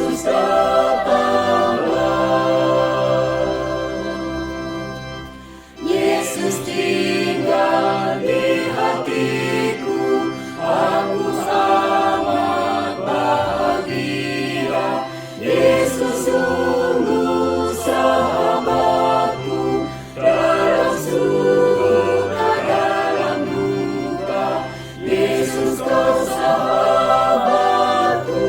Yesus datanglah. Yesus tinggal di hatiku, aku amat bahagia. Yesus sungguh sahabatku, dalam suka dalam duka. Yesus kau sahabatku.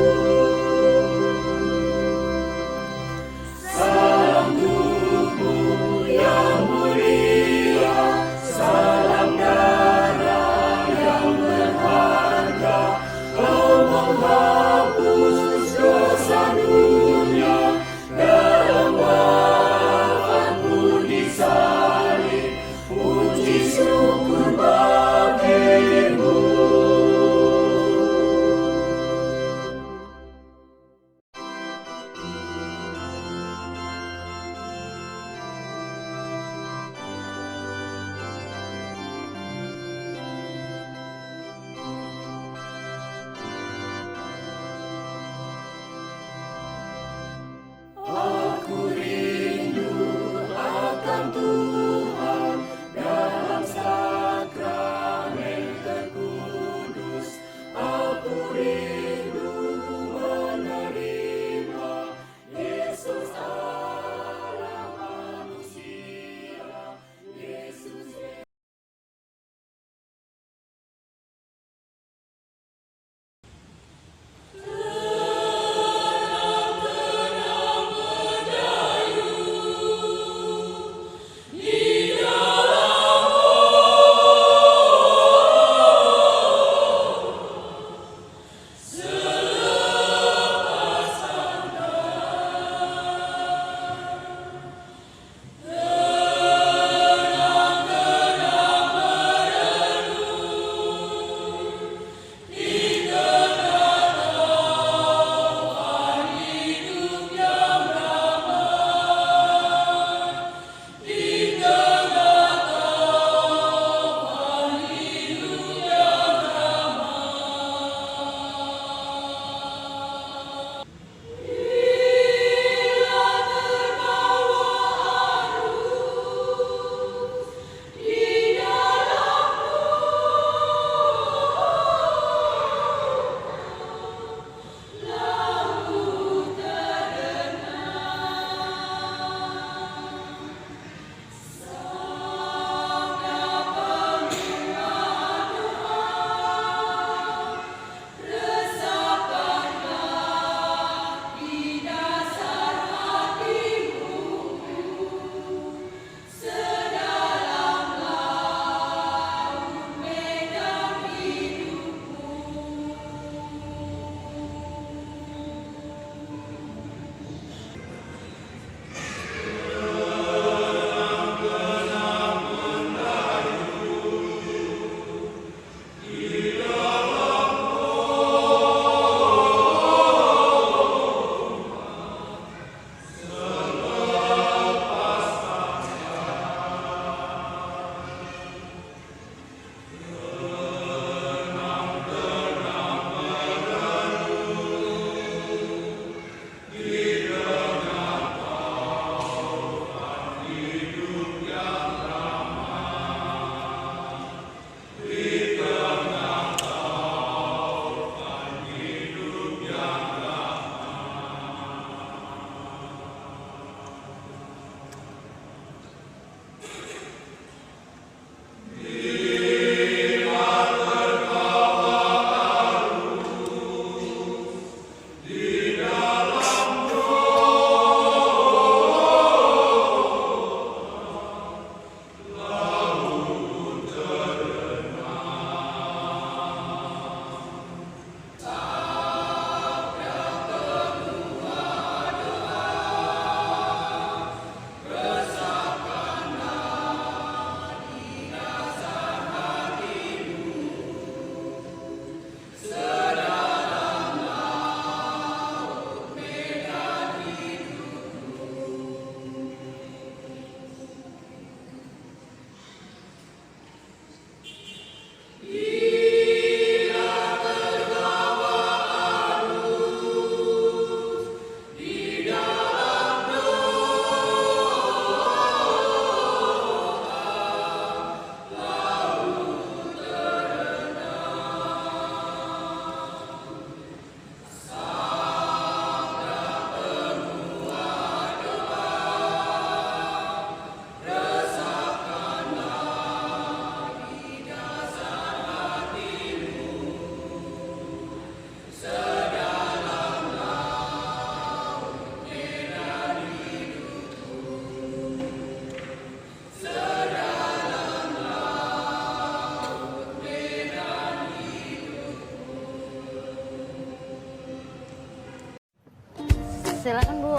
Silakan Bu.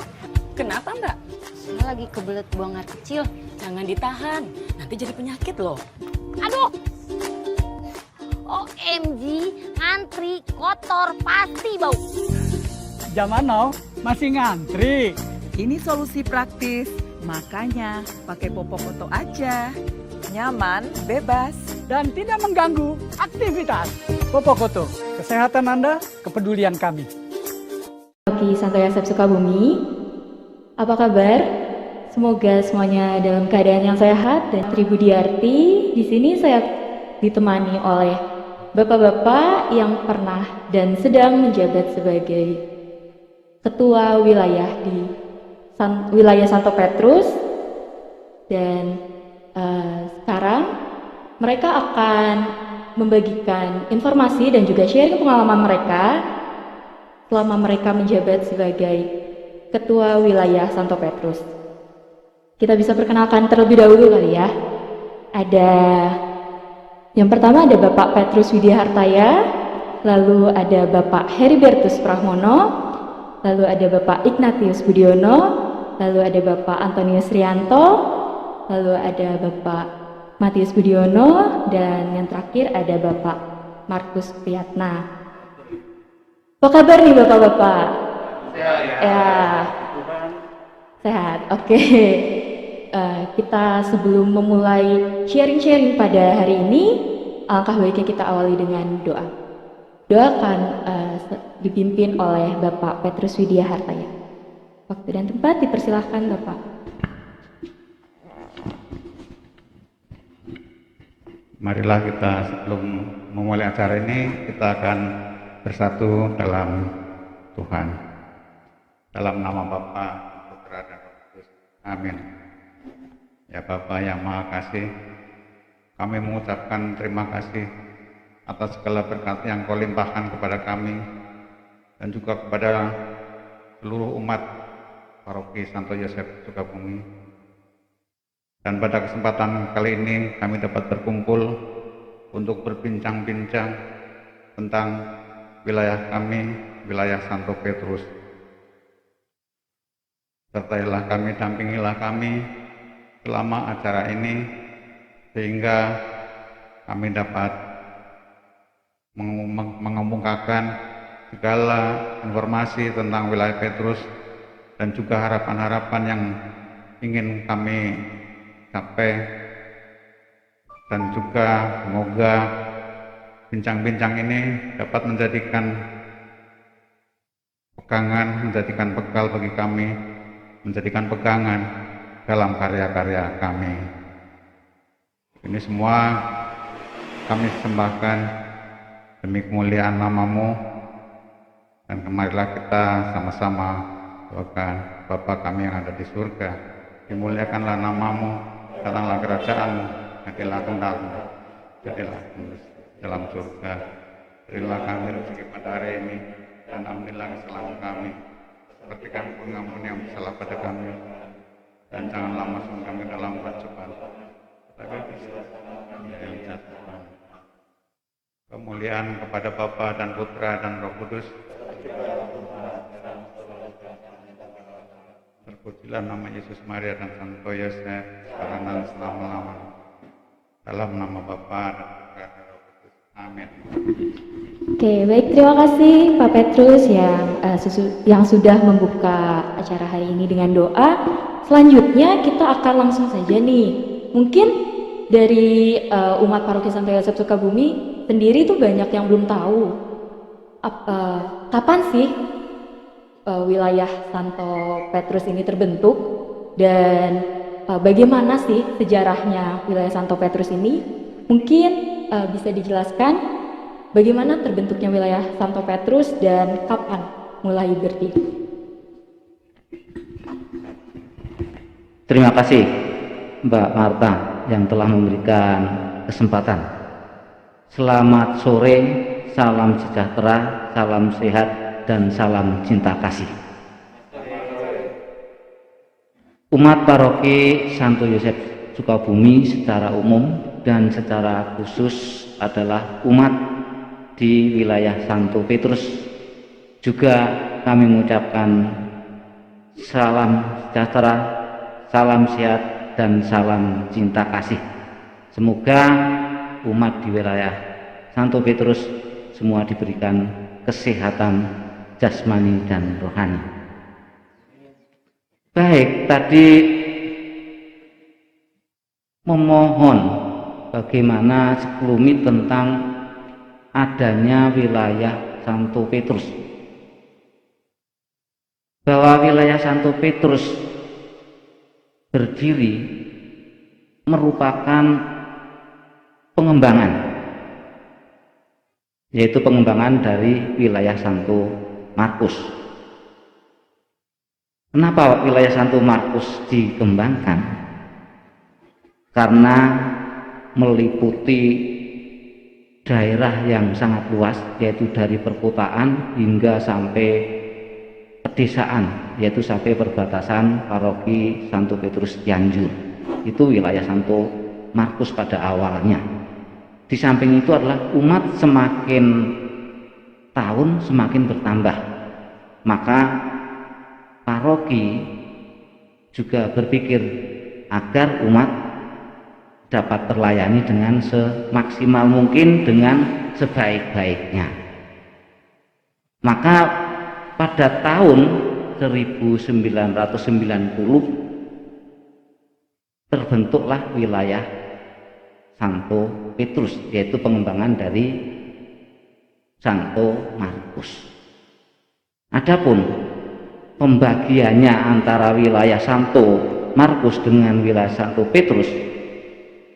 Kenapa Mbak? Saya lagi kebelet buang air kecil. Jangan ditahan, nanti jadi penyakit loh. Aduh. OMG, ngantri, kotor, pasti bau. Zaman now masih ngantri. Ini solusi praktis, makanya pakai Popokoto aja. Nyaman, bebas. Dan tidak mengganggu aktivitas. Popokoto, kesehatan Anda, kepedulian kami. Paroki Santo Yosef Sukabumi, apa kabar? Semoga semuanya dalam keadaan yang sehat dan Tribudiarti. Di sini saya ditemani oleh bapak-bapak yang pernah dan sedang menjabat sebagai ketua wilayah di wilayah Santo Petrus, dan sekarang mereka akan membagikan informasi dan juga sharing pengalaman mereka selama mereka menjabat sebagai ketua wilayah Santo Petrus. Kita bisa perkenalkan terlebih dahulu kali ya. Yang pertama ada Bapak Petrus Widya Hartaya, lalu ada Bapak Heribertus Prahmono, lalu ada Bapak Ignatius Budiono, lalu ada Bapak Antonius Rianto, lalu ada Bapak Matius Budiono, dan yang terakhir ada Bapak Markus Priyatna. Apa kabar nih Bapak-bapak? Sehat ya. Sehat, oke. Kita sebelum memulai sharing-sharing pada hari ini, alangkah baiknya kita awali dengan doa. Doa akan dipimpin oleh Bapak Petrus Widya Hartaya. Waktu dan tempat dipersilahkan Bapak. Marilah kita sebelum memulai acara ini, kita akan bersatu dalam Tuhan. Dalam nama Bapa, Putra, dan Roh Kudus. Amin. Ya Bapa yang Maha Kasih, kami mengucapkan terima kasih atas segala berkat yang Kau limpahkan kepada kami dan juga kepada seluruh umat Paroki Santo Yosef Sukabumi. Dan pada kesempatan kali ini kami dapat berkumpul untuk berbincang-bincang tentang wilayah kami, wilayah Santo Petrus. Sertailah kami, dampingilah kami selama acara ini, sehingga kami dapat mengemukakan segala informasi tentang wilayah Petrus dan juga harapan-harapan yang ingin kami capai, dan juga semoga bincang-bincang ini dapat menjadikan pegangan, menjadikan bekal bagi kami, menjadikan pegangan dalam karya-karya kami. Ini semua kami sembahkan demi kemuliaan nama-Mu, dan kemarilah kita sama-sama doakan Bapa kami yang ada di surga, dimuliakanlah nama-Mu, datanglah kerajaan-Mu, jadilah kehendak-Mu, jadilah dalam surga. Berilah kami rezeki pada hari ini, dan ampunilah kesalahan kami, seperti kami mengampuni yang bersalah pada kami, dan janganlah masuk kami dalam pencobaan, tetapi yang jahat. Kemuliaan kepada Bapa dan Putra dan Roh Kudus. Terpujilah nama Yesus, Maria, dan Santo Yosef sekarang dan selama-lamanya. Dalam nama Bapa dan Putra dan Roh Kudus. Amin. Oke, baik, terima kasih Pak Petrus yang sudah membuka acara hari ini dengan doa. Selanjutnya kita akan langsung saja nih. Mungkin dari umat Paroki Santo Yosef Sukabumi sendiri tuh banyak yang belum tahu kapan sih wilayah Santo Petrus ini terbentuk, dan bagaimana sih sejarahnya wilayah Santo Petrus ini. Mungkin bisa dijelaskan bagaimana terbentuknya wilayah Santo Petrus dan kapan mulai berdiri. Terima kasih Mbak Marta yang telah memberikan kesempatan. Selamat sore, salam sejahtera, salam sehat, dan salam cinta kasih. Umat Paroki Santo Yosef Sukabumi secara umum dan secara khusus adalah umat di wilayah Santo Petrus. Juga kami mengucapkan salam sejahtera, salam sehat, dan salam cinta kasih. Semoga umat di wilayah Santo Petrus semua diberikan kesehatan jasmani dan rohani. Baik, tadi memohon bagaimana sekelumit tentang adanya wilayah Santo Petrus. Bahwa wilayah Santo Petrus berdiri merupakan pengembangan, yaitu pengembangan dari wilayah Santo Markus. Kenapa wilayah Santo Markus dikembangkan? Karena meliputi daerah yang sangat luas, yaitu dari perkotaan hingga sampai pedesaan, yaitu sampai perbatasan paroki Santo Petrus Cianjur. Itu wilayah Santo Markus pada awalnya. Di samping itu adalah umat semakin tahun semakin bertambah, maka paroki juga berpikir agar umat dapat terlayani dengan semaksimal mungkin, dengan sebaik-baiknya. Maka pada tahun 1990 terbentuklah wilayah Santo Petrus, yaitu pengembangan dari Santo Markus. Adapun pembagiannya antara wilayah Santo Markus dengan wilayah Santo Petrus,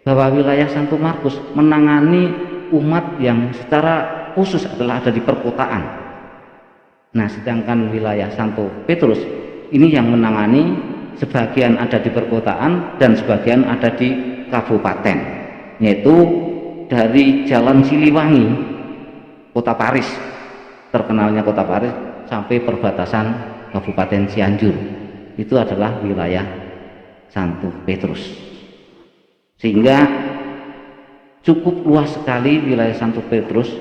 bahwa wilayah Santo Markus menangani umat yang secara khusus adalah ada di perkotaan. Nah, sedangkan wilayah Santo Petrus ini yang menangani sebagian ada di perkotaan dan sebagian ada di kabupaten, yaitu dari Jalan Siliwangi, Kota Paris, terkenalnya Kota Paris, sampai perbatasan Kabupaten Cianjur. Itu adalah wilayah Santo Petrus. Sehingga cukup luas sekali wilayah Santo Petrus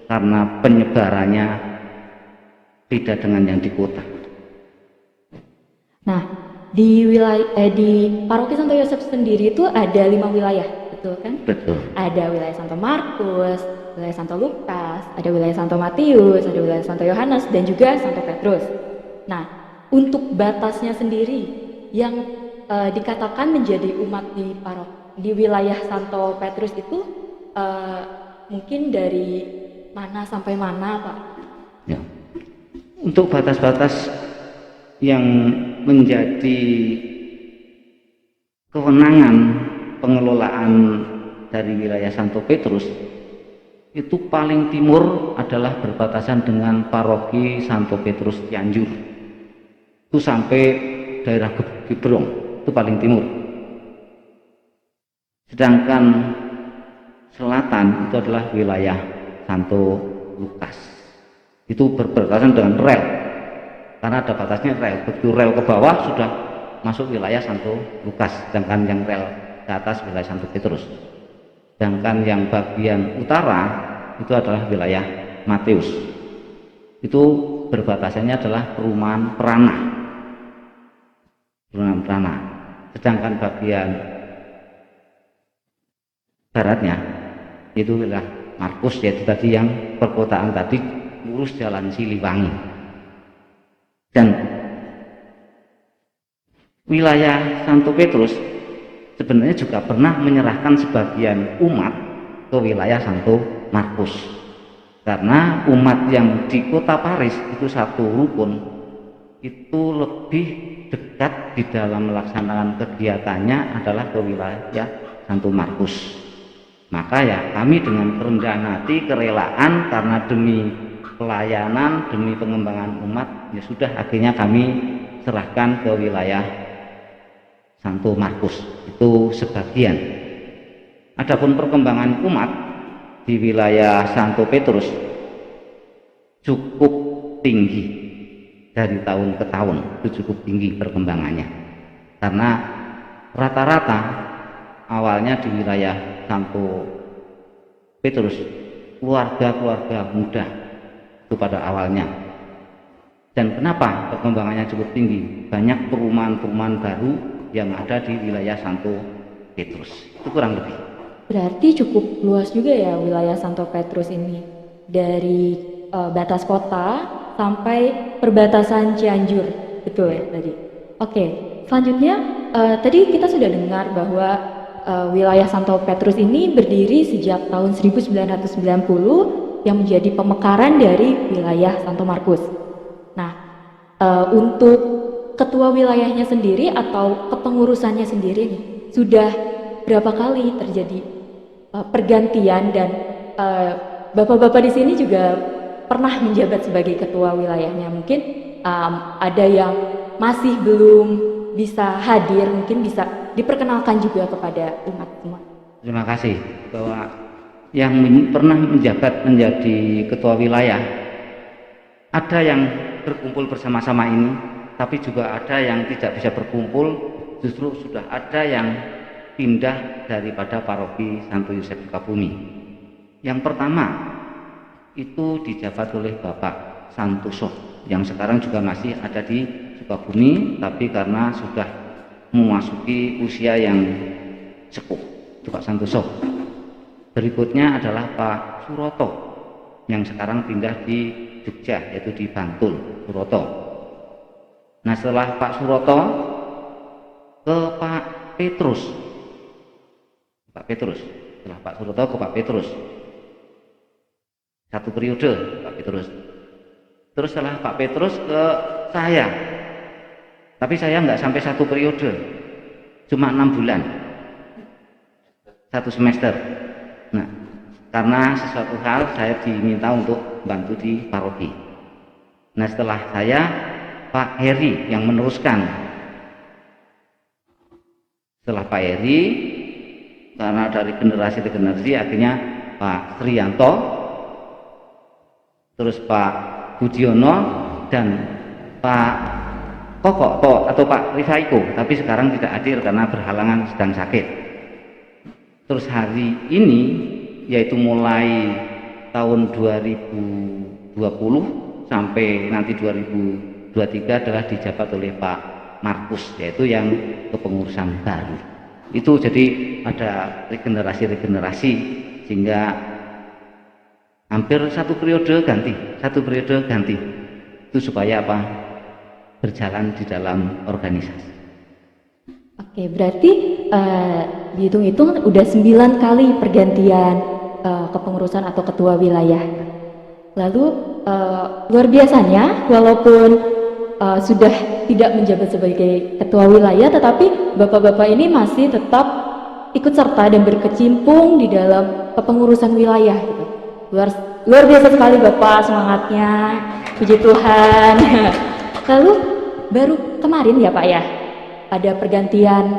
karena penyebarannya beda dengan yang di kota. Nah, di paroki Santo Yosef sendiri itu ada 5 wilayah, betul kan? Betul. Ada wilayah Santo Markus, wilayah Santo Lukas, ada wilayah Santo Matius, ada wilayah Santo Yohanes, dan juga Santo Petrus. Nah, untuk batasnya sendiri yang dikatakan menjadi umat di wilayah Santo Petrus itu mungkin dari mana sampai mana, Pak? Ya. Untuk batas-batas yang menjadi kewenangan pengelolaan dari wilayah Santo Petrus, itu paling timur adalah berbatasan dengan paroki Santo Petrus Cianjur. Itu sampai daerah Gebrong, itu paling timur. Sedangkan selatan itu adalah wilayah Santo Lukas. Itu berbatasan dengan rel, karena ada batasnya rel. Begitu rel ke bawah sudah masuk wilayah Santo Lukas, sedangkan yang rel ke atas wilayah Santo Petrus. Sedangkan yang bagian utara itu adalah wilayah Matius. Itu berbatasannya adalah perumahan Prana. Sedangkan bagian baratnya itu wilayah Markus, yaitu tadi yang perkotaan tadi, lurus Jalan Siliwangi. Dan wilayah Santo Petrus sebenarnya juga pernah menyerahkan sebagian umat ke wilayah Santo Markus, karena umat yang di Kota Paris itu satu rukun, itu lebih dekat di dalam melaksanakan kegiatannya adalah ke wilayah Santo Markus. Maka ya kami dengan kerendahan hati, kerelaan, karena demi pelayanan, demi pengembangan umat, ya sudah, akhirnya kami serahkan ke wilayah Santo Markus. Itu sebagian. Adapun perkembangan umat di wilayah Santo Petrus cukup tinggi dari tahun ke tahun, itu cukup tinggi perkembangannya, karena rata-rata awalnya di wilayah Santo Petrus keluarga-keluarga muda itu pada awalnya, Dan kenapa perkembangannya cukup tinggi? Banyak perumahan-perumahan baru yang ada di wilayah Santo Petrus. Itu kurang lebih. Berarti cukup luas juga ya wilayah Santo Petrus ini. Dari batas kota sampai perbatasan Cianjur. Betul ya tadi? Oke, selanjutnya tadi kita sudah dengar bahwa wilayah Santo Petrus ini berdiri sejak tahun 1990 yang menjadi pemekaran dari wilayah Santo Markus. Nah, untuk ketua wilayahnya sendiri atau kepengurusannya sendiri sudah berapa kali terjadi pergantian dan bapak-bapak di sini juga pernah menjabat sebagai ketua wilayahnya. Mungkin ada yang masih belum bisa hadir, mungkin bisa diperkenalkan juga kepada umat semua. Terima kasih. Bahwa yang pernah menjabat menjadi ketua wilayah, ada yang berkumpul bersama-sama ini, tapi juga ada yang tidak bisa berkumpul, justru sudah ada yang pindah daripada paroki Santo Yosef Sukabumi. Yang pertama itu dijabat oleh Bapak Santoso yang sekarang juga masih ada di Sukabumi, tapi karena sudah memasuki usia yang sepuh, itu Pak Santoso. Berikutnya adalah Pak Suroto yang sekarang pindah di Jogja, yaitu di Bantul, Suroto. Nah, setelah Pak Suroto ke Pak Petrus. Setelah Pak Suroto ke Pak Petrus. Satu periode Pak Petrus. Terus setelah Pak Petrus ke saya. Tapi saya nggak sampai satu periode, cuma 6 bulan, 1 semester. Nah, karena sesuatu hal saya diminta untuk bantu di paroki. Nah, setelah saya Pak Heri yang meneruskan. Setelah Pak Heri, karena dari generasi ke generasi, akhirnya Pak Trianto, terus Pak Budiono, dan Pak Koko atau Pak Rifaiko, tapi sekarang tidak hadir karena berhalangan sedang sakit. Terus hari ini, yaitu mulai tahun 2020 sampai nanti 2023 adalah dijabat oleh Pak Markus, yaitu yang kepengurusan baru. Itu jadi ada regenerasi sehingga hampir satu periode ganti. Itu supaya apa? Berjalan di dalam organisasi. Oke, berarti dihitung-hitung udah 9 kali pergantian kepengurusan atau ketua wilayah. Lalu luar biasanya, walaupun sudah tidak menjabat sebagai ketua wilayah, tetapi bapak-bapak ini masih tetap ikut serta dan berkecimpung di dalam kepengurusan wilayah. Gitu. Luar biasa sekali Bapak semangatnya, puji Tuhan. Lalu baru kemarin ya Pak ya, ada pergantian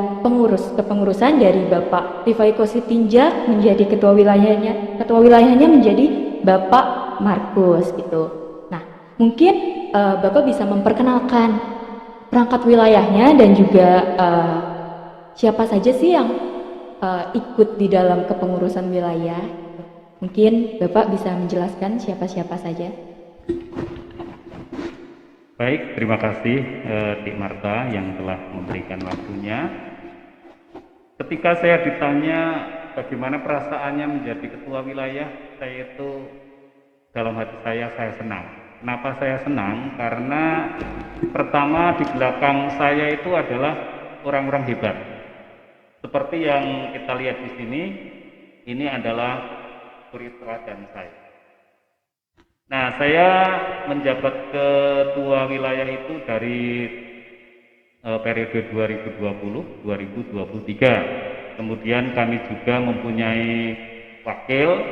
kepengurusan dari Bapak Rifaiko Sitinjak menjadi ketua wilayahnya menjadi Bapak Markus gitu. Nah, mungkin Bapak bisa memperkenalkan perangkat wilayahnya dan juga siapa saja sih yang ikut di dalam kepengurusan wilayah. Mungkin Bapak bisa menjelaskan siapa-siapa saja. Baik, terima kasih Dik Marta yang telah memberikan waktunya. Ketika saya ditanya bagaimana perasaannya menjadi ketua wilayah, saya itu dalam hati saya senang. Kenapa saya senang? Karena pertama di belakang saya itu adalah orang-orang hebat. Seperti yang kita lihat di sini, ini adalah suri teladan saya. Nah, saya menjabat ketua wilayah itu dari periode 2020-2023. Kemudian kami juga mempunyai wakil.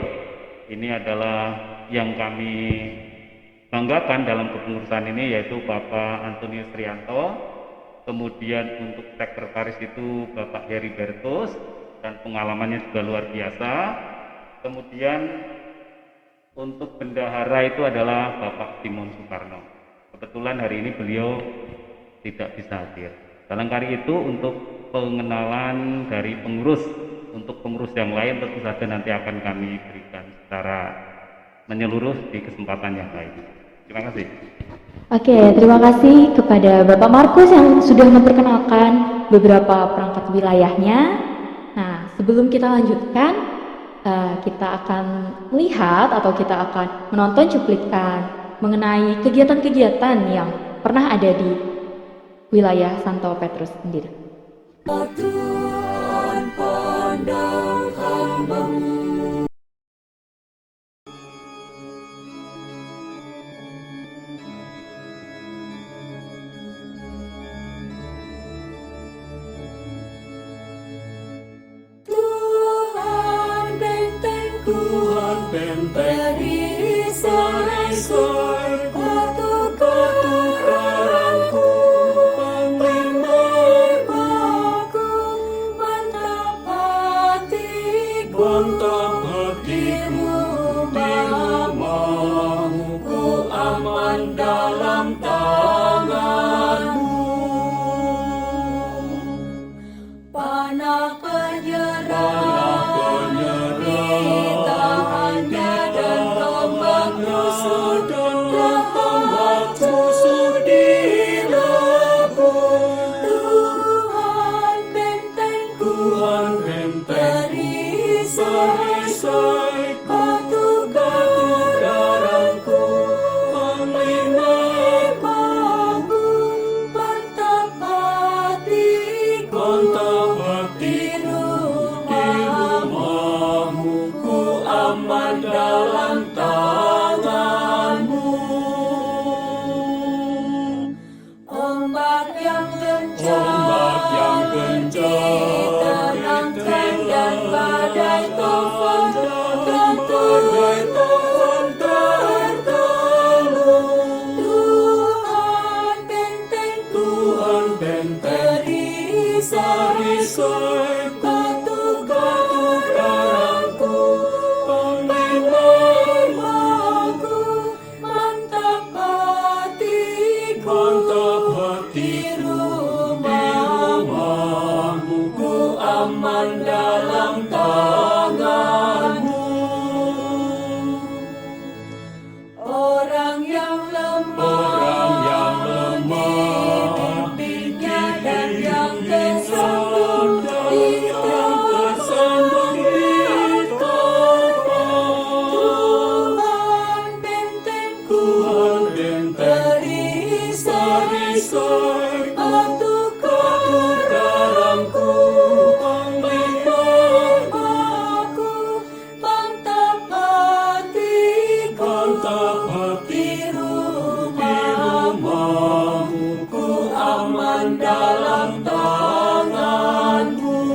Ini adalah yang kami banggakan dalam kepengurusan ini, yaitu Bapak Antonius Trianto. Kemudian untuk sekretaris itu Bapak Heri Bertus, dan pengalamannya juga luar biasa. Kemudian untuk bendahara itu adalah Bapak Timon Soekarno. Kebetulan hari ini beliau tidak bisa hadir. Barangkali itu untuk pengenalan dari pengurus. Untuk pengurus yang lain tentu saja nanti akan kami berikan secara menyeluruh di kesempatan yang lain. Terima kasih. Oke, terima kasih kepada Bapak Markus yang sudah memperkenalkan beberapa perangkat wilayahnya. Nah, sebelum kita lanjutkan, kita akan melihat atau kita akan menonton cuplikan mengenai kegiatan-kegiatan yang pernah ada di wilayah Santo Petrus sendiri. Tuhan pandang hamba-Mu. Tuhan bentengku, berdiri sore-sore, ketuk-ketuk karangku, penglimaku, mantap hatiku, di rumahmu, ku aman dalam tanganmu. Panah penyerang ditahannya dan tombak musuh dilebur. Tuhan bentengku, berdiri sore-sore, ketuk-ketuk karangku, penglimaku, mantap hatiku, di rumahmu, ku aman dalam tanganmu. Ombak yang kencang ditenangkan dan badai tofan tertegun. Tuhan bentengku, berdiri sore-sore, ketuk-ketuk karangku, penglimaku, mantap hatiku, di rumahmu, ku aman dalam tanganmu. Orang yang lemah dibimbingnya, dan yang tersandung ditopang. Tuhan bentengku, berdiri sore-sore, ketuk-ketuk karangku, penglimaku, mantap hatiku, di rumahmu, ku aman dalam tanganmu.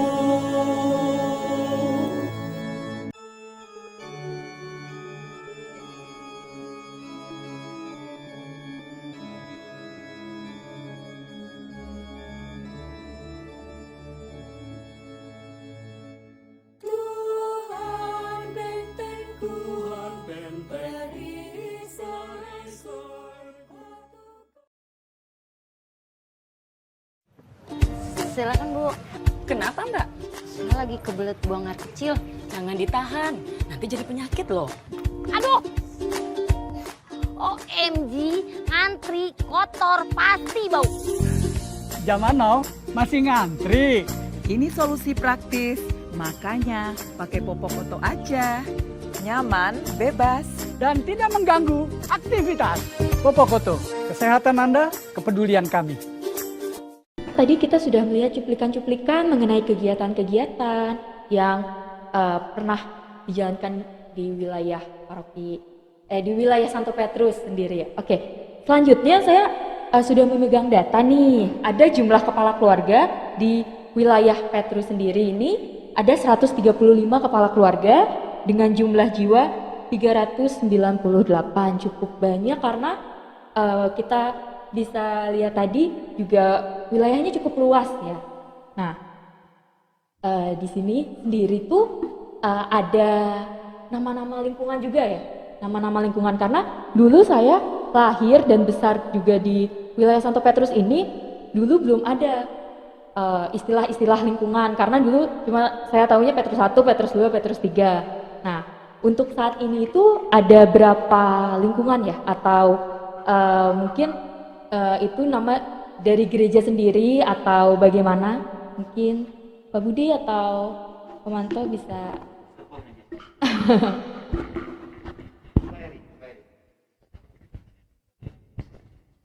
Tuhan bentengku, berdiri sore-sore. Silakan Bu, Kenapa Mbak? saya lagi kebelet buang air kecil. Jangan ditahan, nanti jadi penyakit loh. Aduh! OMG, ngantri, kotor, pasti bau. Zaman now masih ngantri. Ini solusi praktis, makanya pakai Popokoto aja. Nyaman, bebas. Dan tidak mengganggu aktivitas. Popokoto, kesehatan Anda, kepedulian kami. Tadi kita sudah melihat cuplikan-cuplikan mengenai kegiatan-kegiatan yang pernah dijalankan di wilayah di wilayah Santo Petrus sendiri ya. Oke, selanjutnya saya sudah memegang data nih. Ada jumlah kepala keluarga di wilayah Petrus sendiri ini ada 135 kepala keluarga dengan jumlah jiwa 398. Cukup banyak karena kita bisa lihat tadi juga wilayahnya cukup luas ya. Nah, di sini sendiri tuh ada nama-nama lingkungan juga ya. Nama-nama lingkungan karena dulu saya lahir dan besar juga di wilayah Santo Petrus ini, dulu belum ada istilah-istilah lingkungan karena dulu cuma saya tahunya Petrus 1, Petrus 2, Petrus 3. Nah, untuk saat ini itu ada berapa lingkungan ya? Atau mungkin itu nama dari gereja sendiri atau bagaimana? Mungkin Pak Budi atau pemantau bisa.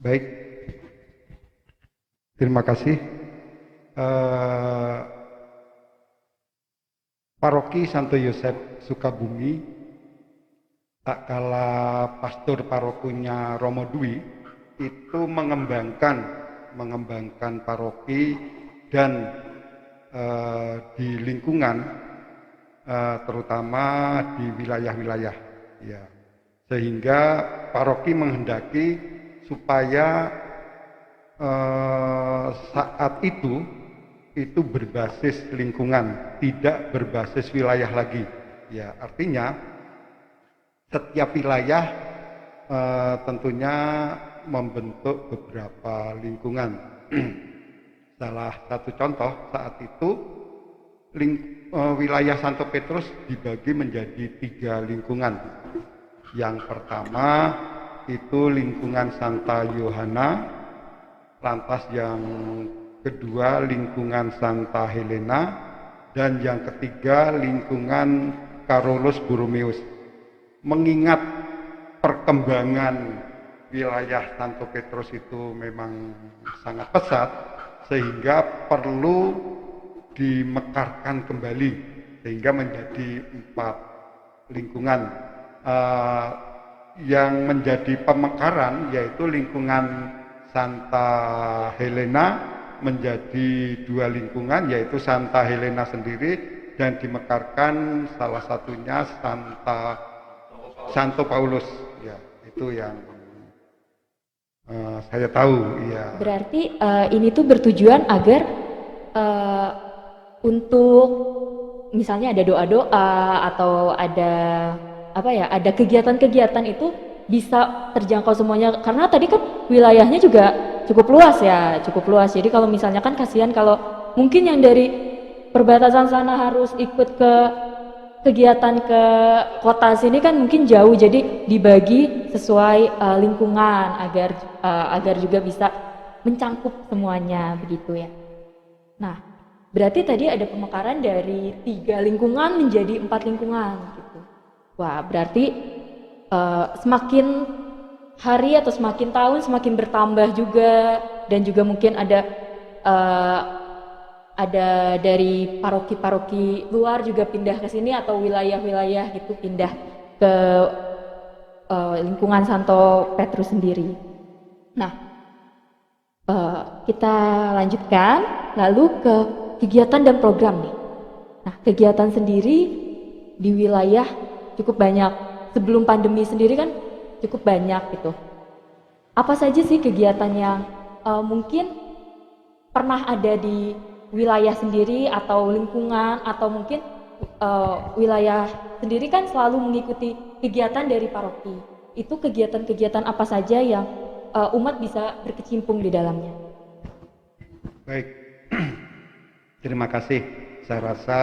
Baik, terima kasih. Paroki Santo Yosef Sukabumi, tak kala pastor parokunya Romo Dwi itu mengembangkan paroki dan di lingkungan terutama di wilayah-wilayah, ya, sehingga paroki menghendaki supaya saat itu berbasis lingkungan, tidak berbasis wilayah lagi. Ya, artinya setiap wilayah tentunya membentuk beberapa lingkungan. Salah satu contoh saat itu wilayah Santo Petrus dibagi menjadi 3 lingkungan. Yang pertama itu lingkungan Santa Yohana, lantas yang kedua lingkungan Santa Helena, dan yang ketiga lingkungan Carolus Borromeus. Mengingat perkembangan wilayah Santo Petrus itu memang sangat pesat, sehingga perlu dimekarkan kembali sehingga menjadi 4 lingkungan. Yang menjadi pemekaran yaitu lingkungan Santa Helena menjadi 2 lingkungan, yaitu Santa Helena sendiri dan dimekarkan salah satunya Santo Paulus. Ya, itu yang saya tahu. Ya. Berarti ini tuh bertujuan agar untuk misalnya ada doa-doa atau ada ada kegiatan-kegiatan itu bisa terjangkau semuanya, karena tadi kan wilayahnya juga cukup luas. Jadi kalau misalnya kan kasihan kalau mungkin yang dari perbatasan sana harus ikut ke kegiatan ke kota sini kan mungkin jauh, jadi dibagi sesuai lingkungan agar juga bisa mencangkup semuanya begitu ya. Nah, berarti tadi ada pemekaran dari 3 lingkungan menjadi 4 lingkungan gitu. Wah, berarti semakin hari atau semakin tahun semakin bertambah juga, dan juga mungkin ada dari paroki-paroki luar juga pindah ke sini atau wilayah-wilayah gitu pindah ke lingkungan Santo Petrus sendiri. Nah, kita lanjutkan lalu ke kegiatan dan program nih. Nah, kegiatan sendiri di wilayah cukup banyak. Sebelum pandemi sendiri kan cukup banyak gitu. Apa saja sih kegiatan yang mungkin pernah ada di wilayah sendiri atau lingkungan, atau mungkin wilayah sendiri kan selalu mengikuti kegiatan dari paroki. Itu kegiatan-kegiatan apa saja yang umat bisa berkecimpung di dalamnya? Baik, terima kasih. Saya rasa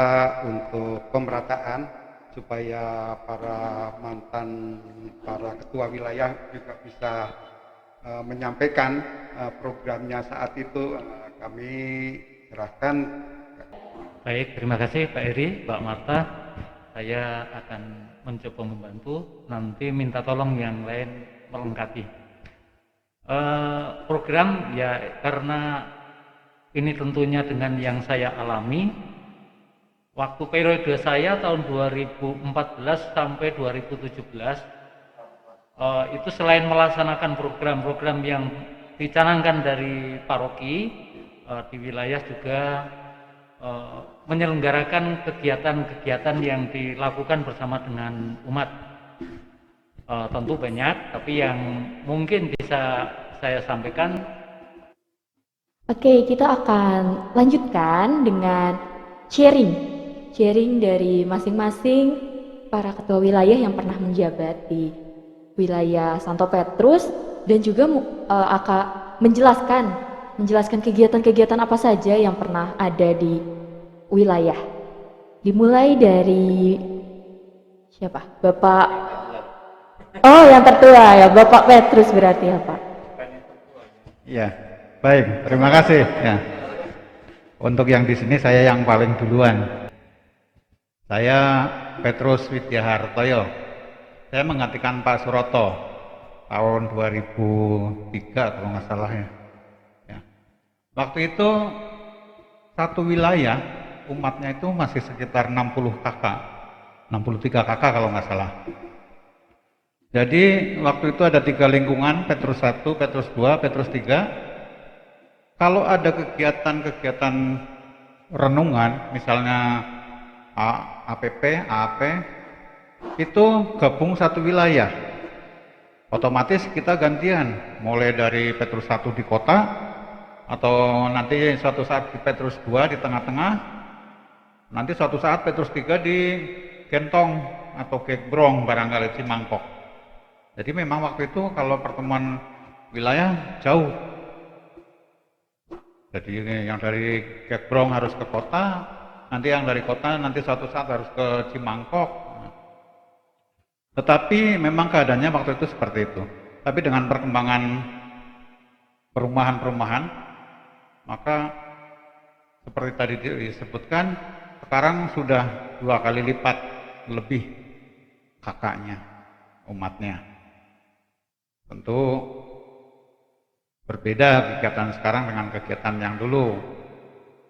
untuk pemerataan supaya para ketua wilayah juga bisa menyampaikan programnya saat itu, kami serahkan. Baik, terima kasih Pak Eri, Mbak Marta. Saya akan mencoba membantu, nanti minta tolong yang lain melengkapi. Program ya, karena ini tentunya dengan yang saya alami. Waktu periode saya tahun 2014 sampai 2017 itu selain melaksanakan program-program yang dicanangkan dari paroki di wilayah, juga menyelenggarakan kegiatan-kegiatan yang dilakukan bersama dengan umat. Tentu banyak, tapi yang mungkin bisa saya sampaikan. Oke, kita akan lanjutkan dengan sharing dari masing-masing para ketua wilayah yang pernah menjabat di wilayah Santo Petrus, dan juga akan menjelaskan kegiatan-kegiatan apa saja yang pernah ada di wilayah. Dimulai dari siapa? Bapak. Oh, yang tertua ya, Bapak Petrus berarti ya, Pak? Ya, baik, terima kasih. Ya. Untuk yang di sini saya yang paling duluan. Saya Petrus Widyahartoyo. Saya menggantikan Pak Suroto tahun 2003 kalau nggak salah ya. Ya. Waktu itu satu wilayah umatnya itu masih sekitar 60 kakak, 63 kakak kalau nggak salah. Jadi waktu itu ada 3 lingkungan, Petrus 1, Petrus 2, Petrus 3. Kalau ada kegiatan-kegiatan renungan, misalnya APP, AAP, itu gabung satu wilayah. Otomatis kita gantian, mulai dari Petrus 1 di kota, atau nanti suatu saat di Petrus 2 di tengah-tengah, nanti suatu saat Petrus 3 di Gentong atau Gekbrong barangkali Cimangkok. Jadi memang waktu itu kalau pertemuan wilayah jauh. Jadi yang dari Gekbrong harus ke kota, nanti yang dari kota nanti suatu saat harus ke Cimangkok. Tetapi memang keadaannya waktu itu seperti itu. Tapi dengan perkembangan perumahan-perumahan, maka seperti tadi disebutkan, sekarang sudah 2 kali lipat lebih kakaknya, umatnya. Tentu berbeda kegiatan sekarang dengan kegiatan yang dulu.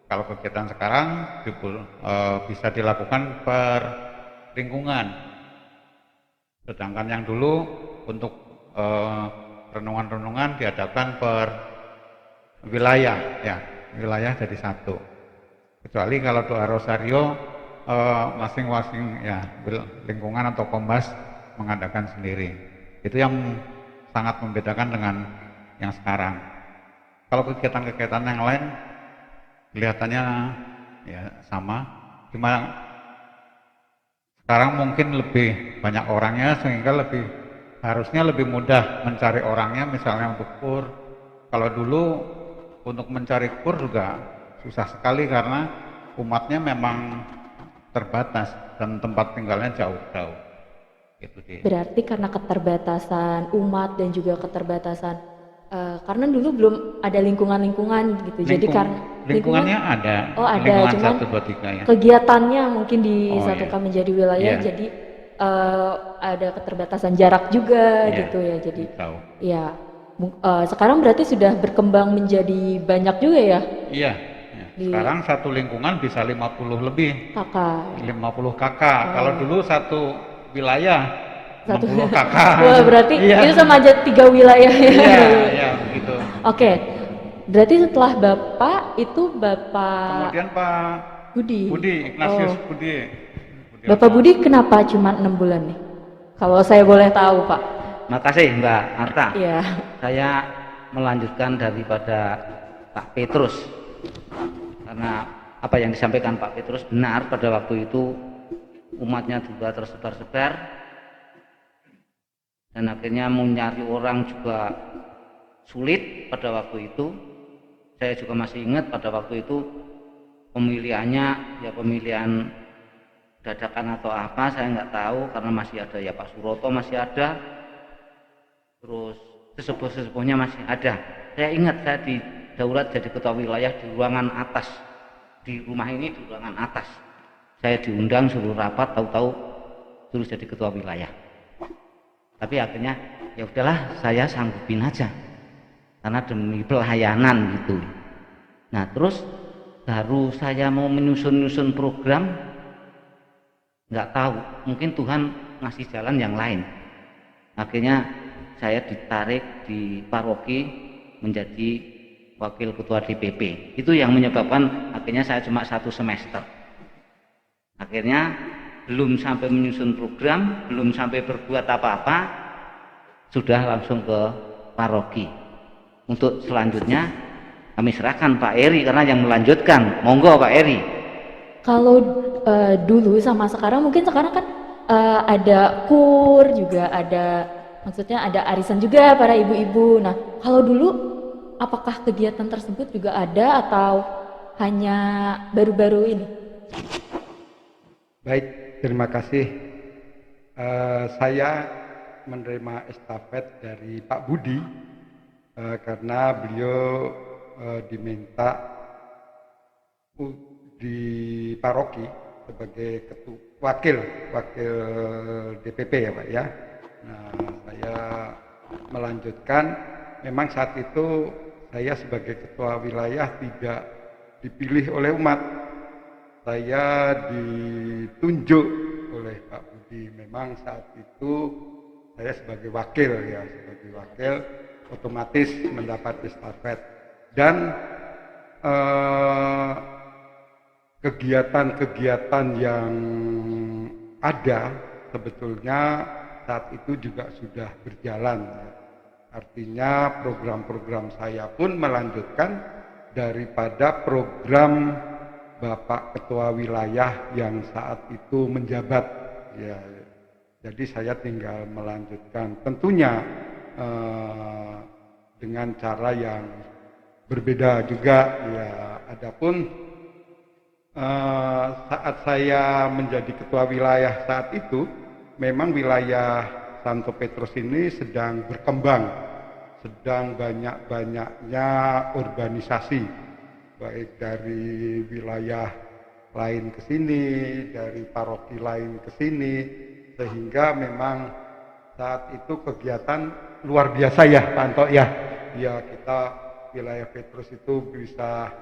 Kalau kegiatan sekarang bisa dilakukan per lingkungan, sedangkan yang dulu untuk renungan-renungan diadakan per wilayah, ya wilayah jadi satu. Kecuali kalau doa rosario masing-masing ya lingkungan atau kombas mengadakan sendiri. Itu yang sangat membedakan dengan yang sekarang. Kalau kegiatan-kegiatan yang lain kelihatannya ya sama, cuma sekarang mungkin lebih banyak orangnya sehingga harusnya lebih mudah mencari orangnya, misalnya untuk kur. Kalau dulu untuk mencari kur juga susah sekali karena umatnya memang terbatas dan tempat tinggalnya jauh-jauh. Berarti karena keterbatasan umat dan juga keterbatasan karena dulu belum ada lingkungan-lingkungan gitu. Jadi karena lingkungannya ada. Oh, ada, lingkungan cuman 1, 2, 3 ya. Kegiatannya mungkin disatukan menjadi wilayah, jadi ada keterbatasan jarak juga gitu ya. Jadi ya sekarang berarti sudah berkembang menjadi banyak juga ya. Iya. Sekarang satu lingkungan bisa 50 lebih. Kakak. 50 kakak. Kalau dulu satu wilayah 60 kakak. Wah, berarti itu sama aja 3 wilayah ya. Iya, begitu. Oke. Berarti setelah Bapak itu Bapak kemudian Pak Budi. Ignatius Budi. Bapak Budi kenapa cuma 6 bulan nih? Kalau saya boleh tahu, Pak. Makasih Mbak Marta. Iya. Saya melanjutkan daripada Pak Petrus. Karena apa yang disampaikan Pak Petrus benar, pada waktu itu umatnya juga tersebar-sebar dan akhirnya mencari orang juga sulit pada waktu itu. Saya juga masih ingat pada waktu itu pemilihannya ya pemilihan dadakan atau apa, saya nggak tahu karena masih ada ya Pak Suroto masih ada, terus sesepuh-sesepuhnya masih ada. Saya ingat saya di daulat jadi ketua wilayah di ruangan atas, di rumah ini di ruangan atas. Saya diundang suruh rapat, tahu-tahu suruh jadi ketua wilayah. Tapi akhirnya ya udahlah, saya sanggupin aja karena demi pelayanan gitu. Nah terus baru saya mau menyusun program, nggak tahu, mungkin Tuhan ngasih jalan yang lain. Akhirnya saya ditarik di paroki menjadi wakil ketua DPP. Itu yang menyebabkan akhirnya saya cuma 1 semester. Akhirnya belum sampai menyusun program, belum sampai berbuat apa-apa, sudah langsung ke paroki. Untuk selanjutnya kami serahkan Pak Eri karena yang melanjutkan. Monggo Pak Eri. Kalau dulu sama sekarang, mungkin sekarang kan ada kur juga, ada maksudnya ada arisan juga para ibu-ibu. Nah kalau dulu apakah kegiatan tersebut juga ada atau hanya baru-baru ini? Baik, terima kasih. Saya menerima estafet dari Pak Budi karena beliau diminta di paroki sebagai wakil DPP ya Pak ya. Nah, saya melanjutkan, memang saat itu saya sebagai ketua wilayah tidak dipilih oleh umat, saya ditunjuk oleh Pak Budi. Memang saat itu saya sebagai wakil ya, otomatis mendapat estafet. Dan kegiatan-kegiatan yang ada sebetulnya saat itu juga sudah berjalan. Artinya program-program saya pun melanjutkan daripada program Bapak Ketua Wilayah yang saat itu menjabat. Ya, jadi saya tinggal melanjutkan. Tentunya dengan cara yang berbeda juga. Ya, adapun saat saya menjadi ketua wilayah saat itu, memang wilayah Santo Petrus ini sedang berkembang, sedang banyak-banyaknya urbanisasi, baik dari wilayah lain ke sini, dari paroki lain ke sini, sehingga memang saat itu kegiatan luar biasa ya Pak Anto ya. Ya, kita wilayah Petrus itu bisa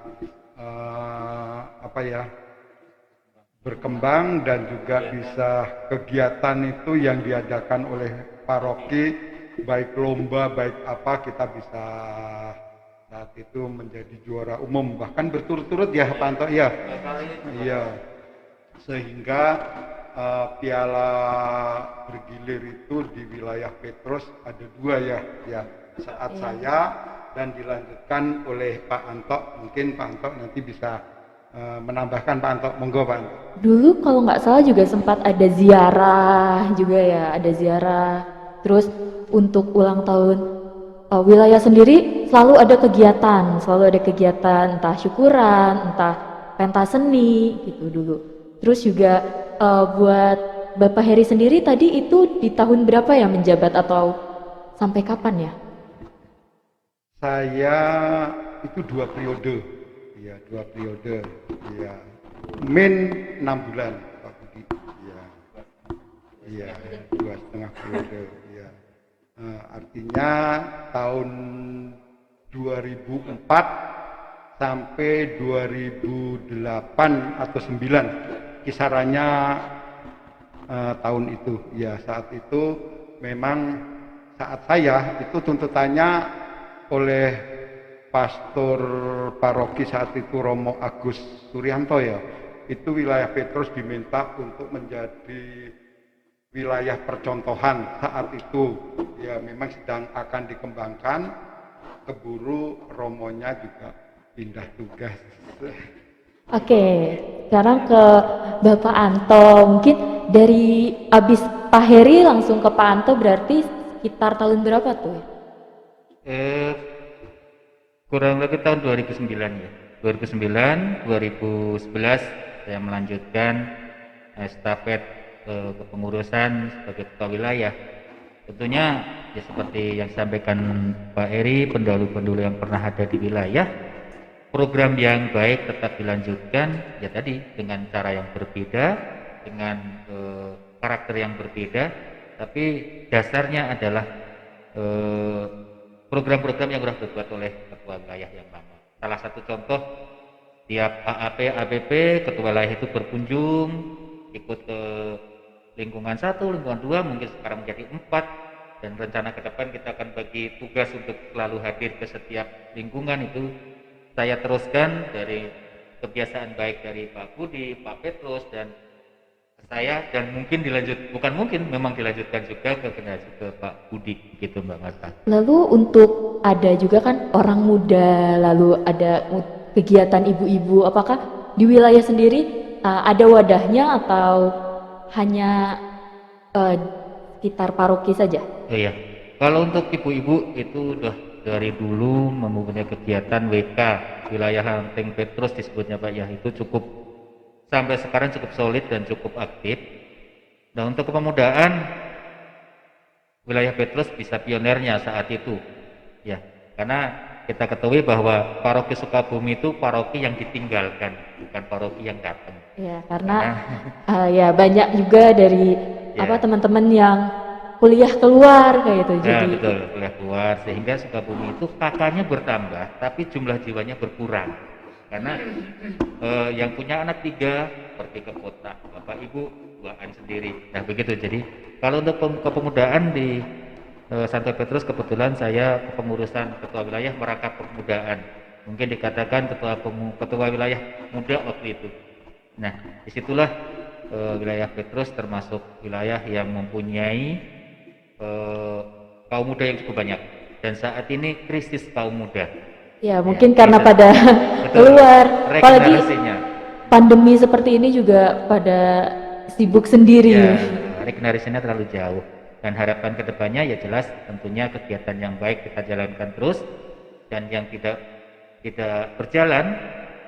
berkembang, dan juga bisa kegiatan itu yang diadakan oleh paroki, baik lomba, baik apa, kita bisa saat itu menjadi juara umum, bahkan berturut-turut ya Pak Anto ya. Iya, sehingga piala bergilir itu di wilayah Petrus ada 2 ya, saat saya dan dilanjutkan oleh Pak Anto. Mungkin Pak Anto nanti bisa menambahkan. Pak Anto, monggo Pak Anto. Dulu kalau nggak salah juga sempat ada ziarah juga ya, ada ziarah. Terus untuk ulang tahun wilayah sendiri selalu ada kegiatan, entah syukuran, entah pentas seni gitu dulu. Terus juga buat Bapak Heri sendiri tadi itu di tahun berapa ya menjabat atau sampai kapan ya? Saya itu 2 periode, ya 2 periode, ya min 6 bulan Pak Budi, ya 2,5 periode, ya. Artinya tahun 2004 sampai 2008 atau 9 kisarannya tahun itu, ya. Saat itu memang saat saya itu tuntutannya oleh pastor paroki saat itu Romo Agus Suryanto ya, itu wilayah Petrus diminta untuk menjadi wilayah percontohan saat itu. Ya, memang sedang akan dikembangkan, keburu romonya juga pindah tugas. Oke, sekarang ke Bapak Anto. Mungkin dari abis Pak Heri langsung ke Pak Anto, berarti sekitar tahun berapa tuh? Kurang lebih tahun 2009 ya. 2009, 2011 saya melanjutkan estafet kepengurusan sebagai ketua wilayah. Tentunya ya seperti yang disampaikan Pak Eri, pendahulu-pendahulu yang pernah ada di wilayah, program yang baik tetap dilanjutkan, ya tadi dengan cara yang berbeda, dengan karakter yang berbeda, tapi dasarnya adalah program-program yang sudah dibuat oleh ketua wilayah yang lama. Salah satu contoh, tiap AAP, ABP, ketua wilayah itu berkunjung, ikut ke lingkungan 1, lingkungan 2, mungkin sekarang menjadi 4, dan rencana ke depan kita akan bagi tugas untuk selalu hadir ke setiap lingkungan. Itu saya teruskan dari kebiasaan baik dari Pak Budi, Pak Petrus, dan saya, dan mungkin memang dilanjutkan juga ke generasi ke Pak Budi, gitu Mbak Marta. Lalu untuk ada juga kan orang muda, lalu ada kegiatan ibu-ibu, apakah di wilayah sendiri ada wadahnya atau hanya sekitar paroki saja? Oh iya, kalau untuk ibu-ibu itu udah dari dulu mempunyai kegiatan WK, wilayah Lanteng Petrus disebutnya Pak ya, itu cukup sampai sekarang cukup solid dan cukup aktif. Nah, untuk kepemudaan wilayah Petrus bisa pionernya saat itu ya, Karena kita ketahui bahwa paroki Sukabumi itu paroki yang ditinggalkan, bukan paroki yang datang. Ya, karena ya banyak juga dari teman-teman yang kuliah keluar kayak gitu. Nah, Jadi betul, kuliah keluar sehingga Sukabumi itu kakaknya bertambah, tapi jumlah jiwanya berkurang. Karena yang punya anak 3 pergi ke kota, bapak ibu duaan sendiri. Nah begitu. Jadi kalau untuk kepemudaan di Santo Petrus, kebetulan saya kepengurusan ketua wilayah merangkap kepemudaan. Mungkin dikatakan ketua wilayah muda waktu itu. Nah disitulah wilayah Petrus termasuk wilayah yang mempunyai kaum muda yang cukup banyak. Dan saat ini krisis kaum muda. ya mungkin karena pada keluar, apalagi Regenerasinya. pandemi seperti ini juga pada sibuk sendiri. Ya, regenerasinya terlalu jauh. Dan harapan kedepannya ya jelas tentunya kegiatan yang baik kita jalankan terus, dan yang tidak berjalan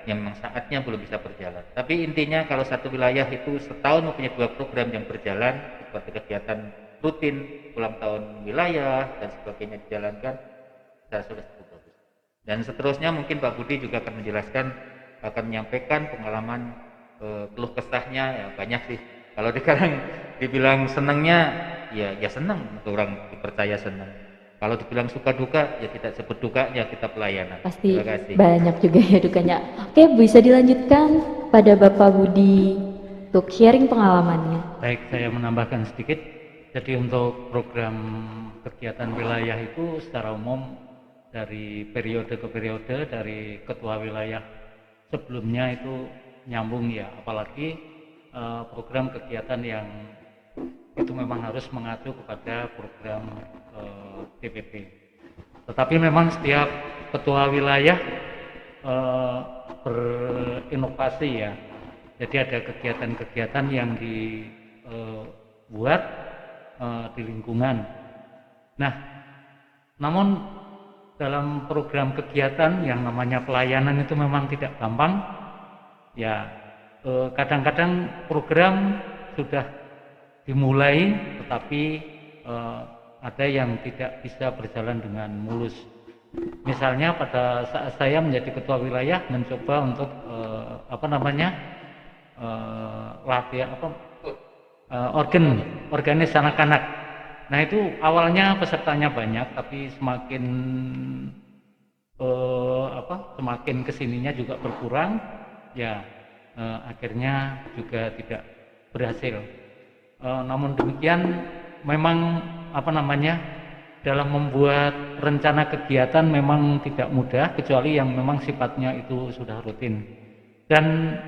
yang memang saatnya belum bisa berjalan. Tapi intinya kalau satu wilayah itu setahun mempunyai 2 program yang berjalan seperti kegiatan rutin ulang tahun wilayah dan sebagainya dijalankan, saya sudah cukup bagus. Dan seterusnya mungkin Pak Budi juga akan menjelaskan, akan menyampaikan pengalaman keluh kesahnya. Ya banyak sih. Kalau sekarang dibilang senangnya, ya senang, orang dipercaya senang. Kalau dibilang suka duka, ya kita sebut dukanya, kita pelayanan. Pasti Terima kasih. banyak juga ya dukanya. Oke, bisa dilanjutkan pada Bapak Budi untuk sharing pengalamannya. Baik, saya menambahkan sedikit. Jadi untuk program kegiatan wilayah itu secara umum dari periode ke periode, dari ketua wilayah sebelumnya itu nyambung ya, apalagi program kegiatan yang itu memang harus mengacu kepada program DPP. Tetapi memang setiap ketua wilayah berinovasi ya. Jadi ada kegiatan-kegiatan yang dibuat di lingkungan. Nah, namun dalam program kegiatan yang namanya pelayanan itu memang tidak gampang. Ya, kadang-kadang program sudah dimulai, tetapi ada yang tidak bisa berjalan dengan mulus. Misalnya pada saat saya menjadi ketua wilayah mencoba untuk organis anak-anak. Nah itu awalnya pesertanya banyak, tapi semakin kesininya juga berkurang, ya akhirnya juga tidak berhasil. Namun demikian memang dalam membuat rencana kegiatan memang tidak mudah, kecuali yang memang sifatnya itu sudah rutin. Dan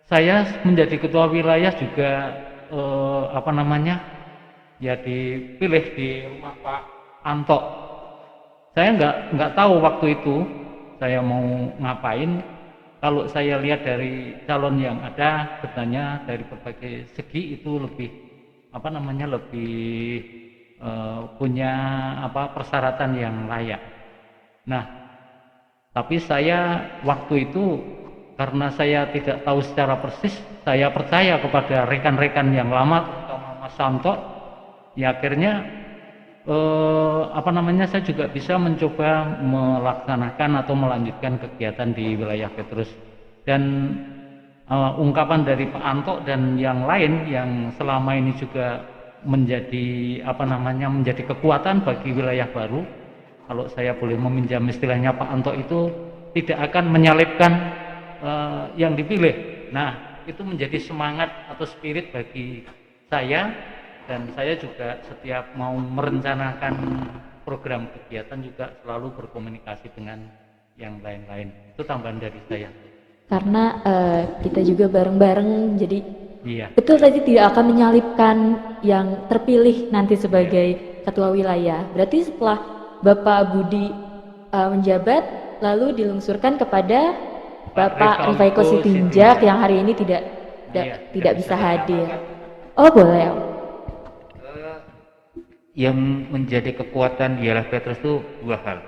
saya menjadi ketua wilayah juga dipilih di rumah Pak Anto. Saya nggak tahu waktu itu saya mau ngapain. Kalau saya lihat dari calon yang ada, sebenarnya dari berbagai segi itu lebih punya persyaratan yang layak. Nah, tapi saya waktu itu karena saya tidak tahu secara persis, saya percaya kepada rekan-rekan yang lama, terutama Mas Santo. Ya akhirnya saya juga bisa mencoba melaksanakan atau melanjutkan kegiatan di wilayah Petrus. Dan ungkapan dari Pak Anto dan yang lain yang selama ini juga menjadi menjadi kekuatan bagi wilayah baru. Kalau saya boleh meminjam istilahnya Pak Anto, itu tidak akan menyalipkan yang dipilih. Nah, itu menjadi semangat atau spirit bagi saya, dan saya juga setiap mau merencanakan program kegiatan juga selalu berkomunikasi dengan yang lain-lain. Itu tambahan dari saya. Karena kita juga bareng-bareng, jadi Iya. betul tadi tidak akan menyalipkan yang terpilih nanti sebagai ketua wilayah. Berarti setelah Bapak Budi menjabat, lalu dilungsurkan kepada Bapak Rifaiko Sitinjak yang hari ini tidak bisa hadir. Oh boleh. Yang menjadi kekuatan ialah Petrus itu 2 hal,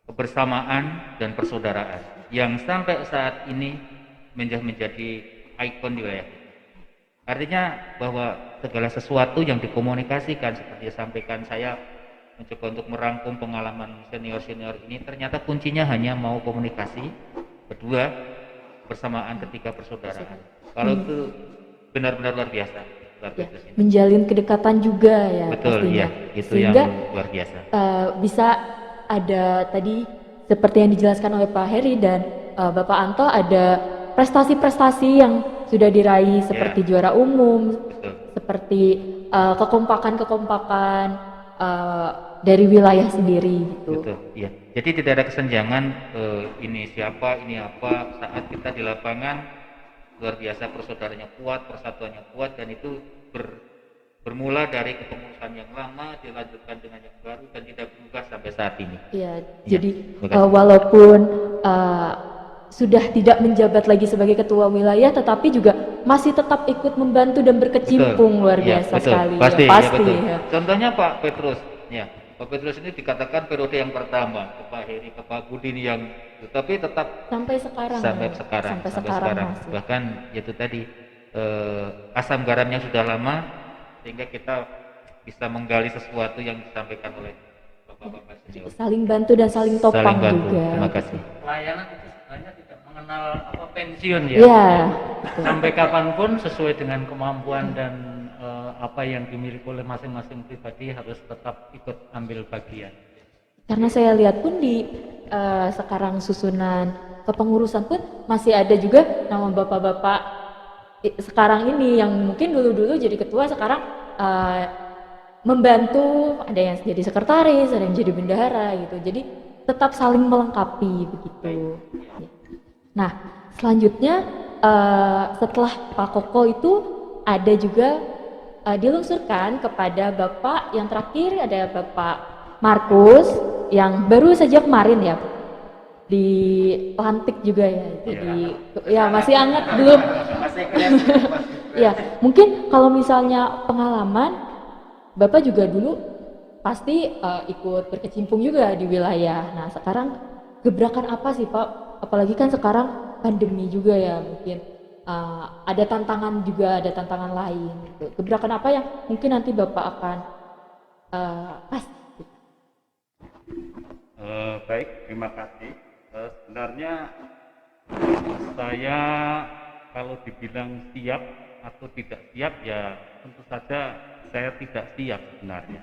kebersamaan dan persaudaraan, yang sampai saat ini menjadi ikon di wilayah. Artinya bahwa segala sesuatu yang dikomunikasikan seperti disampaikan saya mencoba untuk merangkum pengalaman senior-senior ini, ternyata kuncinya hanya mau komunikasi, kedua bersamaan ketika persaudaraan. Kalau itu benar-benar luar biasa. Ya, menjalin kedekatan juga ya. Betul, pastinya. ya, itu Sehingga, yang luar biasa. Bisa ada tadi seperti yang dijelaskan oleh Pak Heri dan Bapak Anto, ada prestasi-prestasi yang sudah diraih seperti juara umum, seperti kekompakan-kekompakan dari wilayah sendiri gitu. Betul, iya. Jadi tidak ada kesenjangan ini siapa, ini apa. Saat kita di lapangan luar biasa, persaudaraannya kuat, persatuannya kuat, dan itu bermula dari kepengurusan yang lama dilanjutkan dengan yang baru dan tidak berubah sampai saat ini. Iya, jadi walaupun sudah tidak menjabat lagi sebagai ketua wilayah, tetapi juga masih tetap ikut membantu dan berkecimpung. Betul. Luar biasa sekali. Pasti, ya, pasti. Ya, betul. Ya. Contohnya Pak Petrus, ya. Pak Petrus ini dikatakan periode yang pertama, ke Pak Heri, ke Pak Budin yang, tapi tetap sampai sekarang. Sampai ya. sekarang. Sampai sekarang. Masih. Bahkan itu tadi asam garamnya sudah lama, sehingga kita bisa menggali sesuatu yang disampaikan oleh bapak-bapak senior. Saling bantu dan saling topang juga. Terima kasih. Pelayanan itu sebenarnya tidak mengenal pensiun ya. Iya. Sampai kapanpun sesuai dengan kemampuan dan apa yang dimiliki oleh masing-masing pribadi harus tetap ikut ambil bagian. Karena saya lihat pun di sekarang susunan kepengurusan pun masih ada juga nama bapak-bapak sekarang ini yang mungkin dulu-dulu jadi ketua, sekarang membantu, ada yang jadi sekretaris, ada yang jadi bendahara gitu. Jadi tetap saling melengkapi begitu. Nah, selanjutnya setelah Pak Koko itu ada juga dilungsurkan kepada Bapak yang terakhir, ada Bapak Markus yang baru saja kemarin ya dilantik juga ya, jadi ya masih hangat belum. Ya, mungkin kalau misalnya pengalaman Bapak juga dulu pasti ikut berkecimpung juga di wilayah. Nah, sekarang gebrakan apa sih Pak? Apalagi kan sekarang pandemi juga ya, mungkin ada tantangan juga, ada tantangan lain gitu. Gebrakan apa yang mungkin nanti Bapak akan Baik, terima kasih. Sebenarnya saya kalau dibilang siap atau tidak siap ya tentu saja saya tidak siap sebenarnya.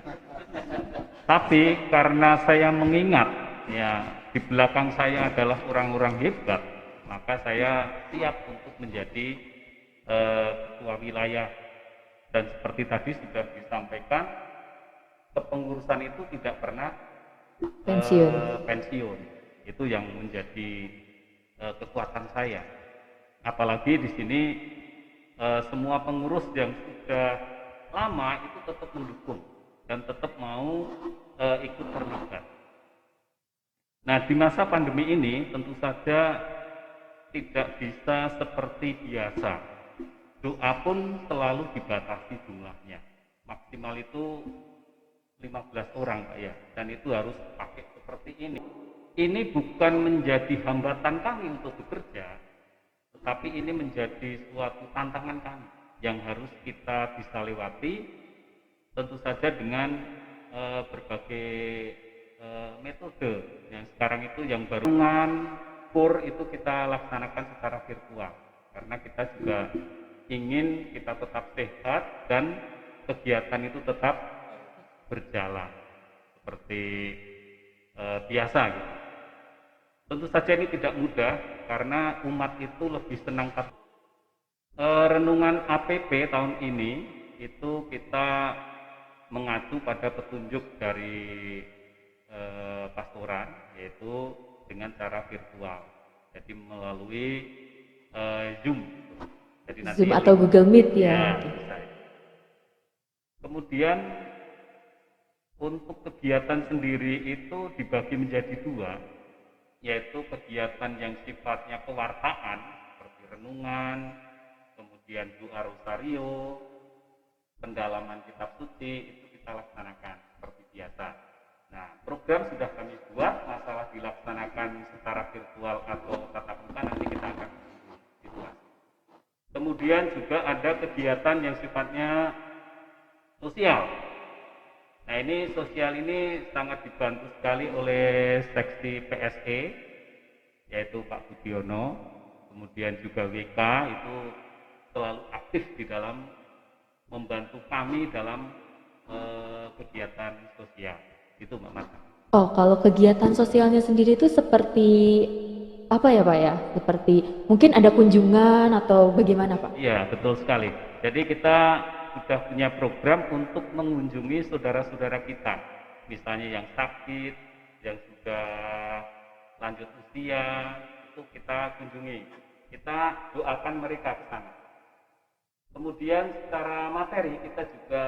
Tapi karena saya mengingat ya di belakang saya adalah orang-orang hebat, maka saya siap untuk menjadi ketua wilayah. Dan seperti tadi sudah disampaikan, kepengurusan itu tidak pernah pensiun. Itu yang menjadi kekuatan saya. Apalagi di sini semua pengurus yang sudah lama itu tetap mendukung dan tetap mau ikut terlibat. Nah, di masa pandemi ini tentu saja tidak bisa seperti biasa. Doa pun selalu dibatasi jumlahnya. Maksimal itu 15 orang Pak ya, dan itu harus pakai seperti ini. Ini bukan menjadi hambatan kami untuk bekerja, tetapi ini menjadi suatu tantangan kami yang harus kita bisa lewati, tentu saja dengan berbagai metode yang sekarang itu yang baru. KUR itu kita laksanakan secara virtual, karena kita juga ingin kita tetap sehat dan kegiatan itu tetap berjalan seperti biasa gitu. Tentu saja ini tidak mudah karena umat itu lebih senang renungan APP tahun ini itu kita mengacu pada petunjuk dari pastoran, yaitu dengan cara virtual, jadi melalui Zoom. Jadi nanti Zoom atau Google Meet ya. Kemudian untuk kegiatan sendiri itu dibagi menjadi dua, yaitu kegiatan yang sifatnya kewartaan seperti renungan, kemudian doa rosario, pendalaman kitab suci, itu kita laksanakan seperti biasa. Nah, program sudah kami buat, masalah dilaksanakan secara virtual atau tatap muka nanti kita akan situasi. Kemudian juga ada kegiatan yang sifatnya sosial. Nah, ini sosial ini sangat dibantu sekali oleh seksi PSE, yaitu Pak Budiono, kemudian juga WK itu selalu aktif di dalam membantu kami dalam kegiatan sosial. Itu Mbak Marta. Oh, kalau kegiatan sosialnya sendiri itu seperti apa ya Pak ya? Seperti mungkin ada kunjungan atau bagaimana Pak? Iya, betul sekali. Jadi kita sudah punya program untuk mengunjungi saudara-saudara kita, misalnya yang sakit, yang sudah lanjut usia, itu kita kunjungi. Kita doakan mereka ke sana. Kemudian secara materi kita juga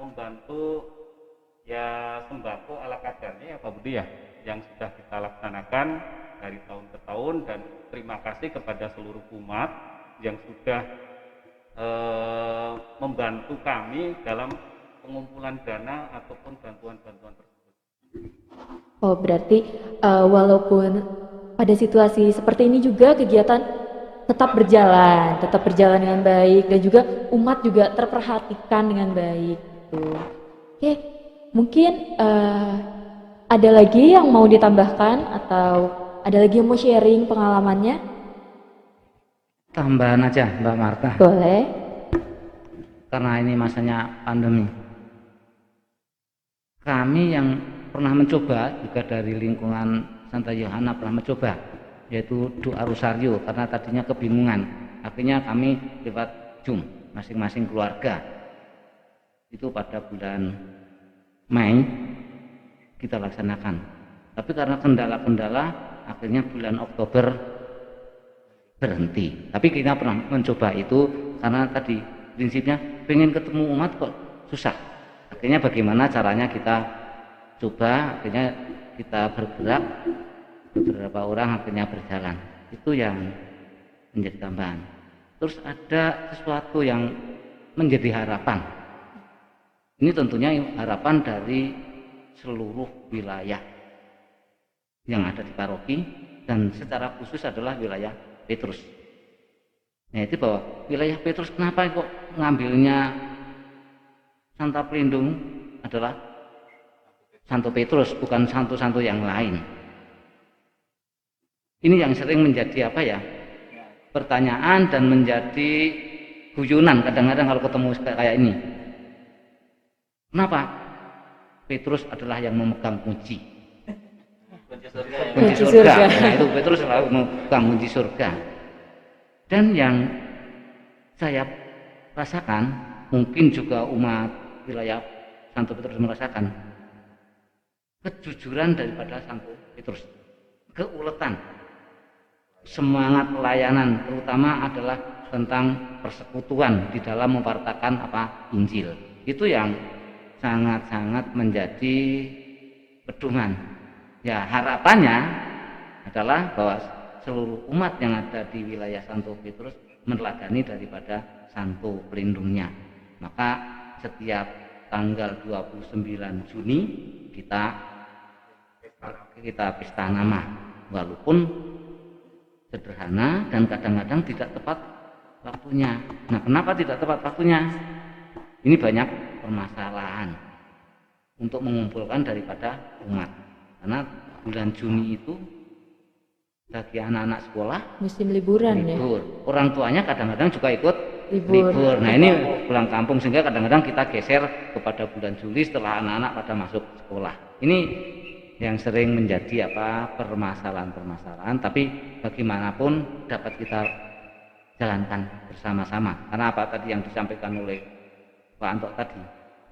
membantu ya sembako ala kadarnya ya Pak Budi ya, yang sudah kita laksanakan dari tahun ke tahun, dan terima kasih kepada seluruh umat yang sudah membantu kami dalam pengumpulan dana ataupun bantuan-bantuan tersebut. Oh, berarti walaupun pada situasi seperti ini juga kegiatan tetap berjalan dengan baik, dan juga umat juga terperhatikan dengan baik. Gitu. Oke, mungkin ada lagi yang mau ditambahkan atau ada lagi yang mau sharing pengalamannya? Tambahan aja Mbak Marta. Boleh. Karena ini masanya pandemi. Kami yang pernah mencoba juga dari lingkungan Santa Yohana pernah mencoba, yaitu doa rosario, karena tadinya kebingungan. Akhirnya kami lewat Zoom masing-masing keluarga. Itu pada bulan Mei kita laksanakan. Tapi karena kendala-kendala akhirnya bulan Oktober berhenti. Tapi kita pernah mencoba itu karena tadi prinsipnya pengen ketemu umat kok susah. Akhirnya bagaimana caranya kita coba, akhirnya kita bergerak, beberapa orang akhirnya berjalan. Itu yang menjadi tambahan. Terus ada sesuatu yang menjadi harapan. Ini tentunya harapan dari seluruh wilayah yang ada di paroki, dan secara khusus adalah wilayah Petrus. Nah, itu bahwa wilayah Petrus kenapa kok ngambilnya Santa Pelindung adalah Santo Petrus, bukan santo-santo yang lain. Ini yang sering menjadi apa ya? Pertanyaan dan menjadi guyonan kadang-kadang kalau ketemu kayak ini. Kenapa? Petrus adalah yang memegang kunci. Kunci surga. Nah, itu Petrus selalu memegang kunci surga. Dan yang saya rasakan, mungkin juga umat wilayah Santo Petrus merasakan kejujuran daripada Santo Petrus, keuletan, semangat pelayanan, terutama adalah tentang persekutuan di dalam mempartakan Injil. Itu yang sangat-sangat menjadi pedoman. Ya, harapannya adalah bahwa seluruh umat yang ada di wilayah Santo Petrus meneladani daripada Santo Pelindungnya. Maka setiap tanggal 29 Juni kita pesta nama, walaupun sederhana dan kadang-kadang tidak tepat waktunya. Nah, kenapa tidak tepat waktunya? Ini banyak permasalahan untuk mengumpulkan daripada umat. Karena bulan Juni itu bagi anak-anak sekolah musim liburan libur. ya. Orang tuanya kadang-kadang juga ikut libur. Nah, ini pulang kampung, sehingga kadang-kadang kita geser kepada bulan Juli setelah anak-anak pada masuk sekolah. Ini yang sering menjadi permasalahan-permasalahan, tapi bagaimanapun dapat kita jalankan bersama-sama. Karena apa tadi yang disampaikan oleh Pak Anto tadi,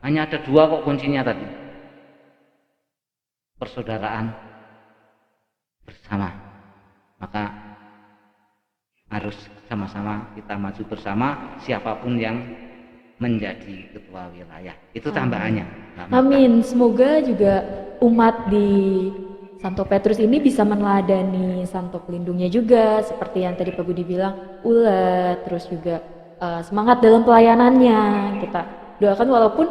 hanya ada dua kok kuncinya tadi. Persaudaraan bersama, maka harus sama-sama kita maju bersama siapapun yang menjadi ketua wilayah. Itu tambahannya. Amin. Semoga juga umat di Santo Petrus ini bisa meneladani Santo Pelindungnya juga, seperti yang tadi Pak Budi bilang, ulet, terus juga semangat dalam pelayanannya. Kita doakan, walaupun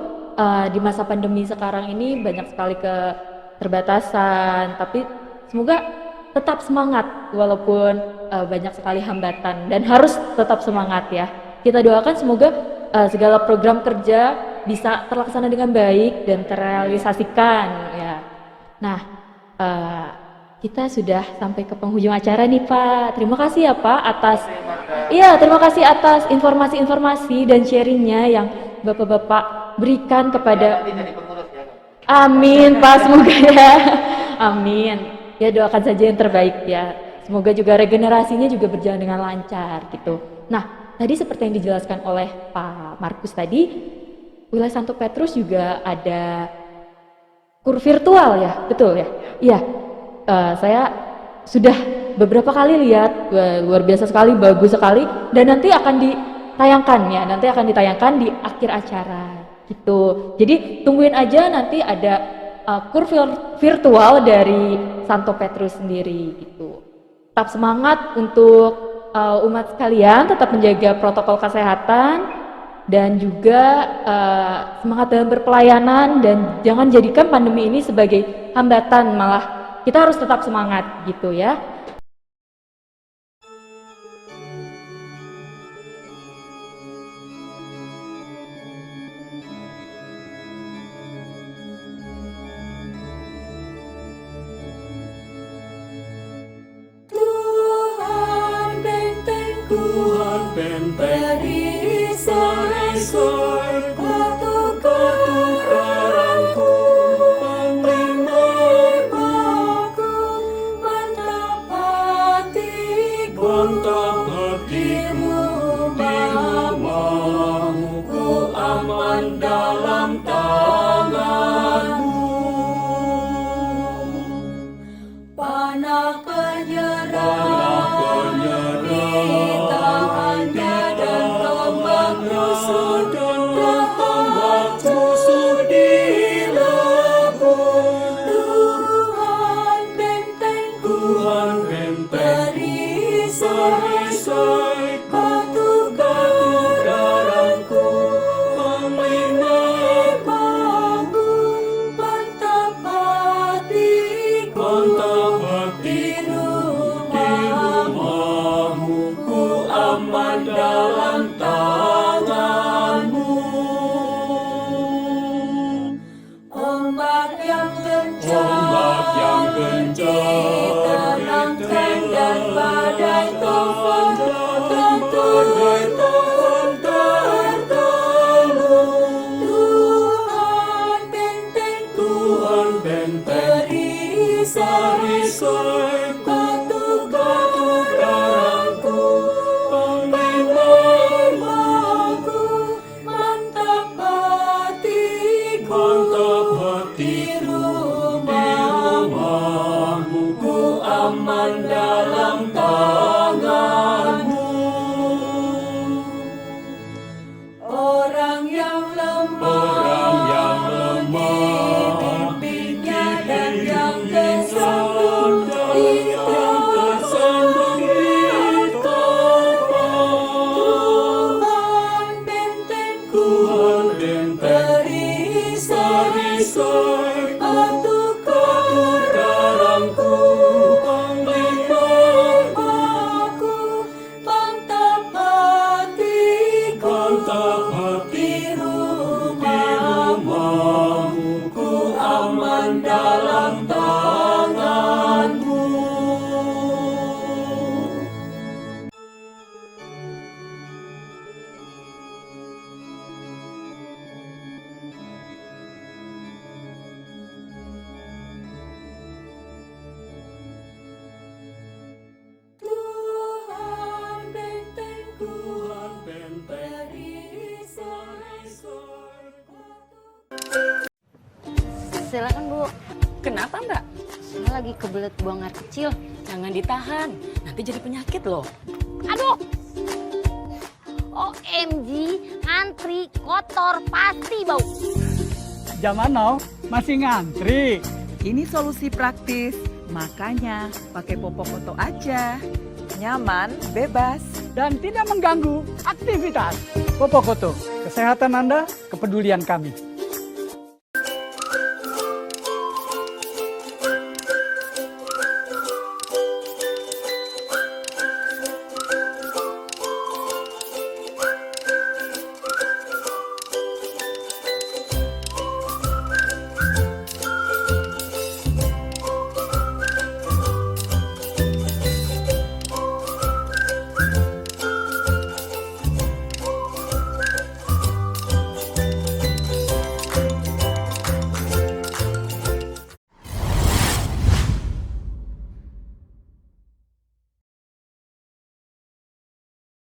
di masa pandemi sekarang ini banyak sekali keterbatasan, tapi semoga tetap semangat walaupun banyak sekali hambatan, dan harus tetap semangat ya. Kita doakan semoga segala program kerja bisa terlaksana dengan baik dan terrealisasikan ya. Nah, kita sudah sampai ke penghujung acara nih Pak. Terima kasih ya Pak terima kasih atas informasi-informasi dan sharingnya yang Bapak-bapak berikan kepada. Amin Pak, semoga ya. Amin. Ya doakan saja yang terbaik ya. Semoga juga regenerasinya juga berjalan dengan lancar gitu. Nah, tadi seperti yang dijelaskan oleh Pak Markus tadi, wilayah Santo Petrus juga ada kur virtual ya, betul ya? Iya. Saya sudah beberapa kali lihat, luar biasa sekali, bagus sekali, dan nanti akan ditayangkan di akhir acara gitu. Jadi tungguin aja, nanti ada kur virtual dari Santo Petrus sendiri gitu. Tetap semangat untuk umat sekalian, tetap menjaga protokol kesehatan dan juga semangat dalam berpelayanan, dan jangan jadikan pandemi ini sebagai hambatan, malah kita harus tetap semangat gitu ya. Tuhan bentengku, perisai-risai ketukaranku, penglimaku, mantap hatiku di rumahmu, ku aman dalam tanganmu. Panah penyerang di tangannya dan tombak musuh dilebur. Tuhan bentengku, perisai ketukaranku, penglimaku, mantap hatiku di rumahmu, ku aman dalam tanganmu. Ombak yang kencang ditenangkan dan badai topan tertegun tertelung. Tuhan bentengku, perisai ketukaranku, penglimaku, mantap hatiku di rumahmu, ku aman dalam tanganmu. Orang yang lemah dipimpinnya, dan yang tersandung ditopang. Tuhan bentengku, perisai ketukaranku, penglimaku, mantap hatiku di rumahmu, ku aman dalam tanganmu. Tuhan bentengku, Silakan Bu. Kenapa Mbak? Saya lagi kebelet buang air kecil. Jangan ditahan, nanti jadi penyakit loh. Aduh. OMG, ngantri kotor pasti bau. Zaman now masih ngantri. Ini solusi praktis, makanya pakai Popokoto aja. Nyaman, bebas. Dan tidak mengganggu aktivitas. Popokoto, kesehatan Anda, kepedulian kami.